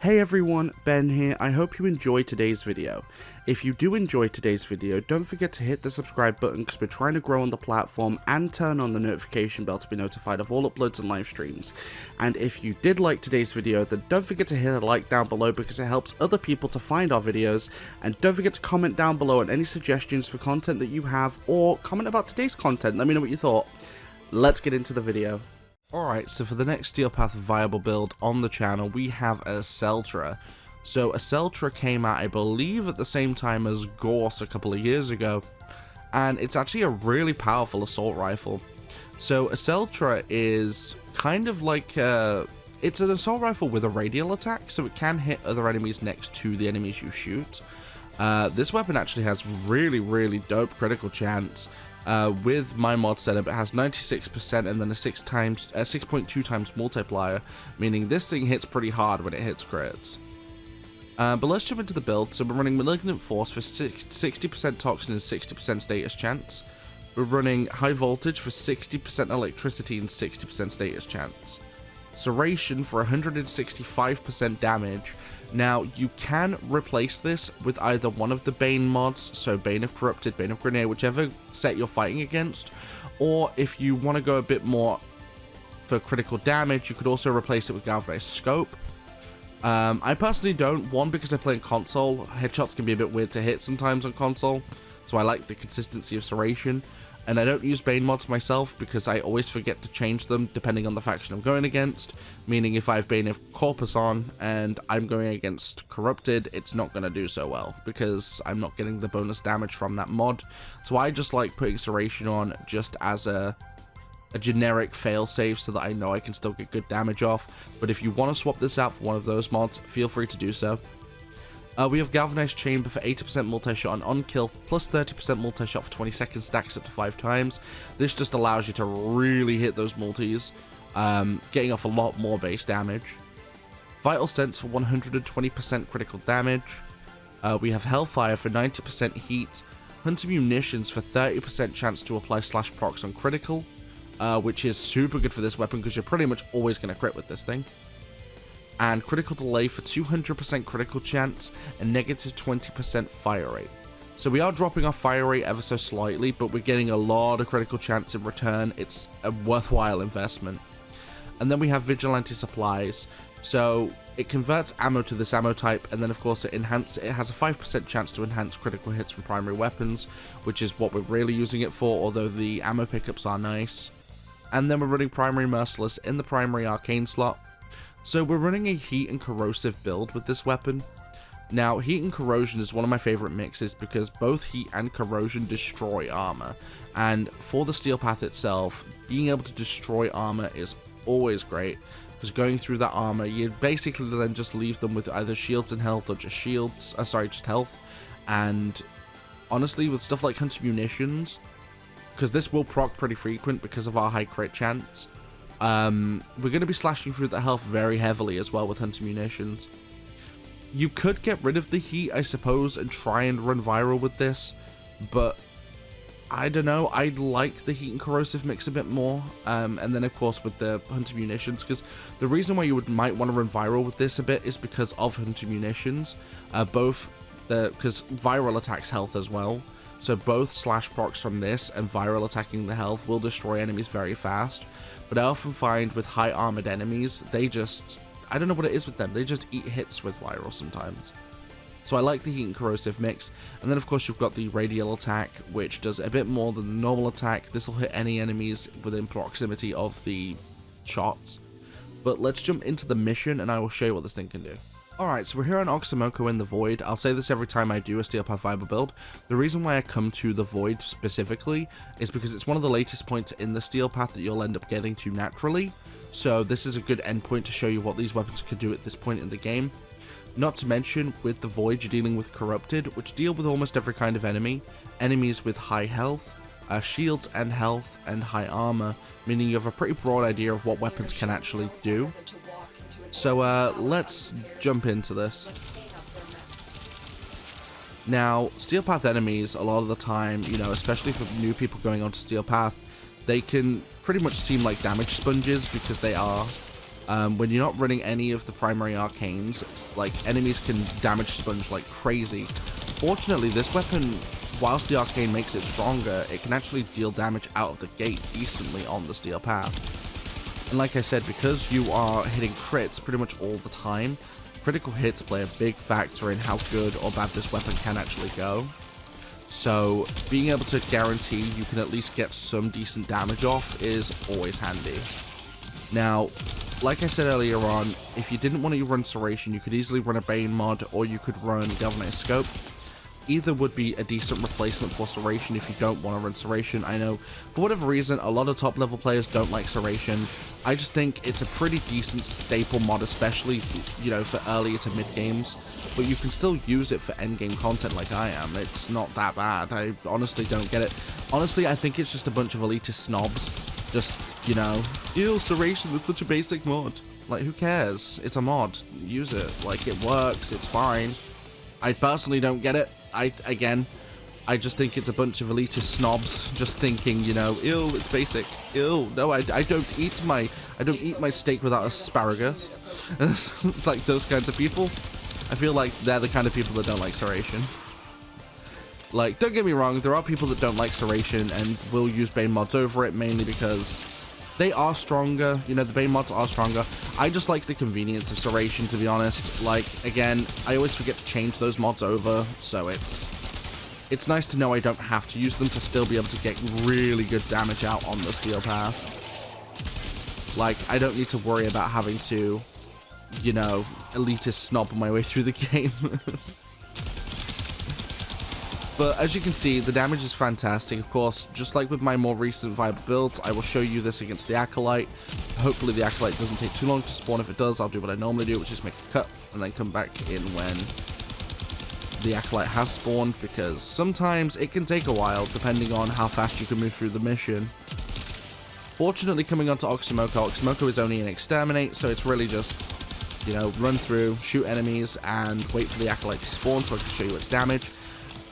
Hey everyone, Ben here. I hope you enjoyed today's video. If you do enjoy today's video, don't forget to hit the subscribe button because we're trying to grow on the platform, and turn on the notification bell to be notified of all uploads and live streams. And if you did like today's video, then don't forget to hit a like down below because it helps other people to find our videos. And don't forget to comment down below on any suggestions for content that you have, or comment about today's content. Let me know what you thought. Let's get into the video. Alright, so for the next Steel Path viable build on the channel, we have Acceltra. So Acceltra came out, I believe, at the same time as Gorse a couple of years ago, and it's actually a really powerful assault rifle. So Acceltra is kind of like it's an assault rifle with a radial attack, so it can hit other enemies next to the enemies you shoot. This weapon actually has really dope critical chance. With my mod setup, it has 96% and then a 6.2 times multiplier, meaning this thing hits pretty hard when it hits crits. But let's jump into the build. So we're running Malignant Force for 60% Toxin and 60% Status Chance. We're running High Voltage for 60% Electricity and 60% Status Chance. Serration for 165% damage. Now, you can replace this with either one of the Bane mods, so Bane of Corrupted, Bane of Grenade, whichever set you're fighting against, or if you want to go a bit more for critical damage, you could also replace it with Galvanized Scope. I personally don't, one, because I play on console. Headshots can be a bit weird to hit sometimes on console, so I like the consistency of Serration. And I don't use Bane mods myself because I always forget to change them depending on the faction I'm going against, meaning if I have Bane of Corpus on and I'm going against Corrupted, it's not going to do so well because I'm not getting the bonus damage from that mod. So I just like putting Serration on just as a generic failsafe so that I know I can still get good damage off. But if you want to swap this out for one of those mods, feel free to do so. We have Galvanized Chamber for 80% multi-shot on kill, plus 30% multi-shot for 20 seconds, stacks up to 5 times. This just allows you to really hit those multis, getting off a lot more base damage. Vital Sense for 120% critical damage. We have Hellfire for 90% heat. Hunter Munitions for 30% chance to apply slash procs on critical, which is super good for this weapon because you're pretty much always going to crit with this thing. And Critical Delay for 200% critical chance and negative 20% fire rate. So we are dropping our fire rate ever so slightly, but we're getting a lot of critical chance in return. It's a worthwhile investment. And then we have Vigilante Supplies. So it converts ammo to this ammo type, and then of course it has a 5% chance to enhance critical hits from primary weapons, which is what we're really using it for, although the ammo pickups are nice. And then we're running Primary Merciless in the primary arcane slot. So we're running a Heat and Corrosive build with this weapon. Now, Heat and Corrosion is one of my favorite mixes because both Heat and Corrosion destroy armor. And for the Steel Path itself, being able to destroy armor is always great, because going through that armor, you basically then just leave them with either shields and health or just shields, just health. And honestly, with stuff like Hunter Munitions, because this will proc pretty frequent because of our high crit chance, we're going to be slashing through the health very heavily as well with Hunter Munitions. You could get rid of the heat, I suppose, and try and run viral with this, but I don't know, I like the heat and corrosive mix a bit more, and then of course with the Hunter Munitions, because the reason why you might want to run viral with this a bit is because of Hunter Munitions, because viral attacks health as well. So both slash procs from this and viral attacking the health will destroy enemies very fast. But I often find with high armored enemies, they just, I don't know what it is with them, they just eat hits with viral sometimes. So I like the heat and corrosive mix. And then of course you've got the radial attack, which does a bit more than the normal attack. This will hit any enemies within proximity of the shots. But let's jump into the mission and I will show you what this thing can do. Alright, so we're here on Oxymoko in the Void. I'll say this every time I do a Steel Path viable build. The reason why I come to the Void specifically is because it's one of the latest points in the Steel Path that you'll end up getting to naturally. So this is a good endpoint to show you what these weapons could do at this point in the game. Not to mention, with the Void, you're dealing with Corrupted, which deal with almost every kind of enemy. Enemies with high health, shields and health, and high armor, meaning you have a pretty broad idea of what weapons can actually do. So let's jump into this. Now, Steel Path enemies, a lot of the time, you know, especially for new people going onto Steel Path, they can pretty much seem like damage sponges because they are When you're not running any of the primary arcanes, like, enemies can damage sponge like crazy. Fortunately, this weapon, whilst the arcane makes it stronger, it can actually deal damage out of the gate decently on the steel path. And like I said, because you are hitting crits pretty much all the time, critical hits play a big factor in how good or bad this weapon can actually go. So being able to guarantee you can at least get some decent damage off is always handy. Now, like I said earlier on, if you didn't want to run Serration, you could easily run a Bane mod, or you could run Galvanized Scope. Either would be a decent replacement for Serration if you don't want to run Serration. I know, for whatever reason, a lot of top level players don't like Serration. I just think it's a pretty decent staple mod, especially, you know, for early to mid games. But you can still use it for end game content like I am. It's not that bad. I honestly don't get it. Honestly, I think it's just a bunch of elitist snobs. Just, you know, ew, Serration, it's such a basic mod. Like, who cares? It's a mod. Use it. Like, it works. It's fine. I personally don't get it. I just think it's a bunch of elitist snobs just thinking, you know, ew, it's basic. Ew, no, I don't eat my steak without asparagus. Like those kinds of people. I feel like they're the kind of people that don't like Serration. Like, don't get me wrong, there are people that don't like Serration and will use Bane mods over it, mainly because they are stronger. You know, the Bane mods are stronger. I just like the convenience of Serration, to be honest. Like, again, I always forget to change those mods over, so it's nice to know I don't have to use them to still be able to get really good damage out on the steel path. Like, I don't need to worry about having to, you know, elitist snob my way through the game. But as you can see, the damage is fantastic. Of course, just like with my more recent viable builds, I will show you this against the Acolyte. Hopefully the Acolyte doesn't take too long to spawn. If it does, I'll do what I normally do, which is make a cut and then come back in when the Acolyte has spawned, because sometimes it can take a while depending on how fast you can move through the mission. Fortunately, coming on to Oxymoko is only an exterminate, so it's really just, you know, run through, shoot enemies, and wait for the Acolyte to spawn so I can show you its damage.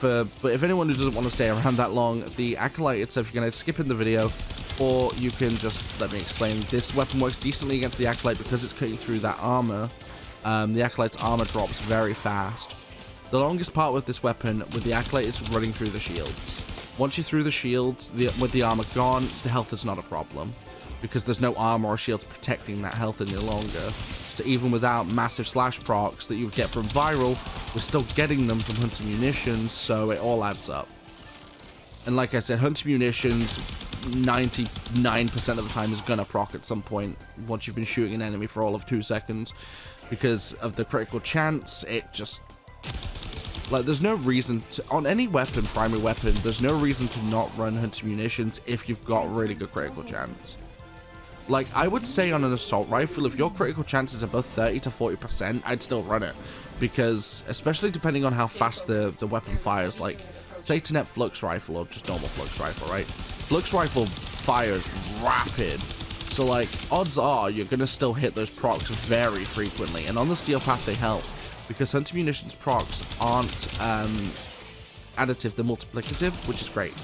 But if anyone who doesn't want to stay around that long, the Acolyte itself, you're going to skip in the video, or you can just let me explain. This weapon works decently against the Acolyte because it's cutting through that armor. The Acolyte's armor drops very fast. The longest part with this weapon with the Acolyte is running through the shields. Once you're through the shields, with the armor gone, the health is not a problem, because there's no armor or shields protecting that health any longer. So even without massive slash procs that you would get from Viral, we're still getting them from Hunter Munitions, so it all adds up. And like I said, Hunter Munitions, 99% of the time is gonna proc at some point once you've been shooting an enemy for all of 2 seconds. Because of the critical chance, it just... like, there's no reason to... on any weapon, primary weapon, there's no reason to not run Hunter Munitions if you've got really good critical chance. Like, I would say on an assault rifle, if your critical chance is above 30 to 40%, I'd still run it. Because, especially depending on how fast the weapon fires, like, say Net Flux Rifle, or just normal Flux Rifle, right? Flux Rifle fires rapid. So, like, odds are you're going to still hit those procs very frequently. And on the steel path, they help. Because Hunter Munitions procs aren't additive, they're multiplicative, which is great.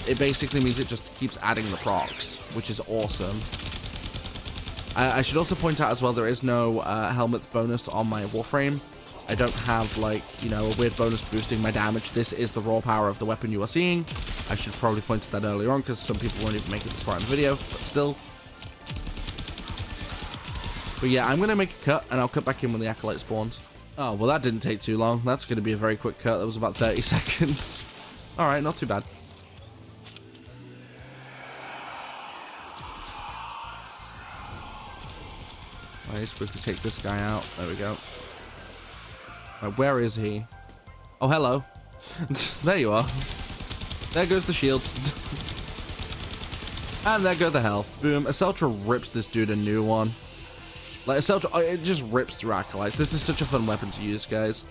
It basically means it just keeps adding the procs, which is awesome. I should also point out as well, there is no helmet bonus on my Warframe. I don't have, like, you know, a weird bonus boosting my damage. This is the raw power of the weapon you are seeing. I should have probably pointed that earlier on, because some people won't even make it this far in the video, but still. But yeah, I'm going to make a cut, and I'll cut back in when the Acolyte spawns. Oh, well, that didn't take too long. That's going to be a very quick cut. That was about 30 seconds. Alright, not too bad. Right, supposed to take this guy out. There we go. Right, where is he? Oh, hello. There you are. There goes the shields. And there go the health. Boom. Acceltra rips this dude a new one. Like, Acceltra, it just rips through Acolytes. This is such a fun weapon to use, guys.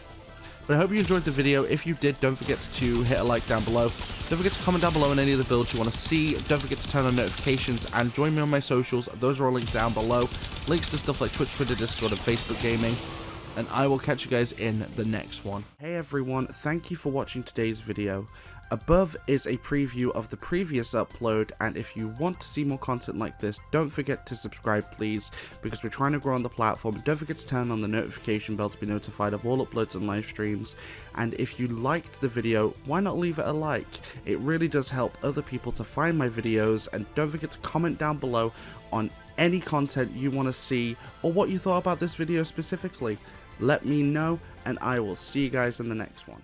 But I hope you enjoyed the video. If you did, don't forget to hit a like down below. Don't forget to comment down below on any of the builds you want to see. Don't forget to turn on notifications and join me on my socials. Those are all linked down below. Links to stuff like Twitch, Twitter, Discord, and Facebook Gaming. And I will catch you guys in the next one. Hey everyone, thank you for watching today's video. Above is a preview of the previous upload, and if you want to see more content like this, don't forget to subscribe please, because we're trying to grow on the platform. Don't forget to turn on the notification bell to be notified of all uploads and live streams, and if you liked the video, why not leave it a like? It really does help other people to find my videos, and don't forget to comment down below on any content you want to see or what you thought about this video specifically. Let me know, and I will see you guys in the next one.